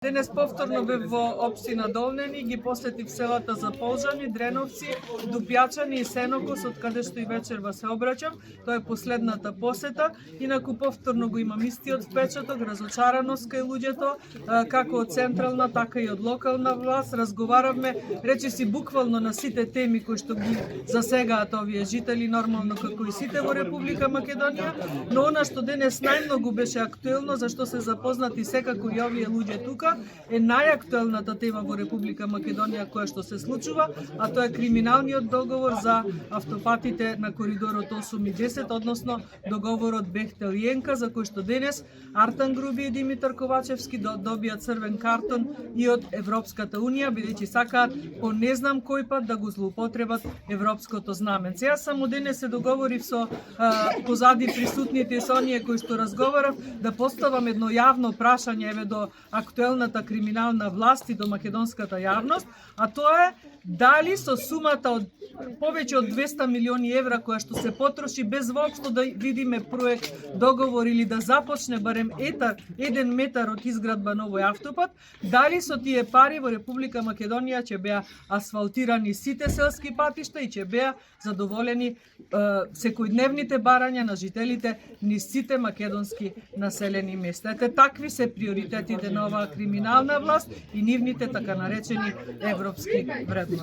Денес повторно бев во општина Долнени, ги посетив селата Заполжани, Дреновци, Дупјачани и Сенокос, од каде што и вечерва се обраќам. Тоа е последната посета. Инаку повторно го имам истиот впечаток, разочараност кај луѓето, како од централна, така и од локална власт. Разговаравме, речиси буквално на сите теми кои што ги засегаат овие жители, нормално како и сите во Република Македонија, но она што денес најмногу беше актуелно, зашто се запознати секако и овие луѓе тука, е најактуелната тема во Република Македонија која што се случува, а тоа е криминалниот договор за автопатите на коридорот 8 и 10, односно договорот Бехтел-Јенка, за кој што денес Артан Груби и Димитар Ковачевски добија црвен картон и од Европската Унија, бидејќи сакаат по не знам кој пат да го злоупотребат европското знаменце. Јас само денес се договорив со позади присутните и со оние кои што разговарав да поставам едно јавно прашање еве до актуелната криминална власт и до македонската јавност, а тоа е дали со сумата од повеќе од 200 милиони евра која што се потроши без воопшто да видиме проект, договор или да започне барем еден метар од изградба на овој автопат, дали со тие пари во Република Македонија ќе беа асфалтирани сите селски патишта и ќе беа задоволени секојдневните барања на жителите низ сите македонски населени места. Ете, такви се приоритетите на оваа криминална власт и нивните така наречени европски вредности.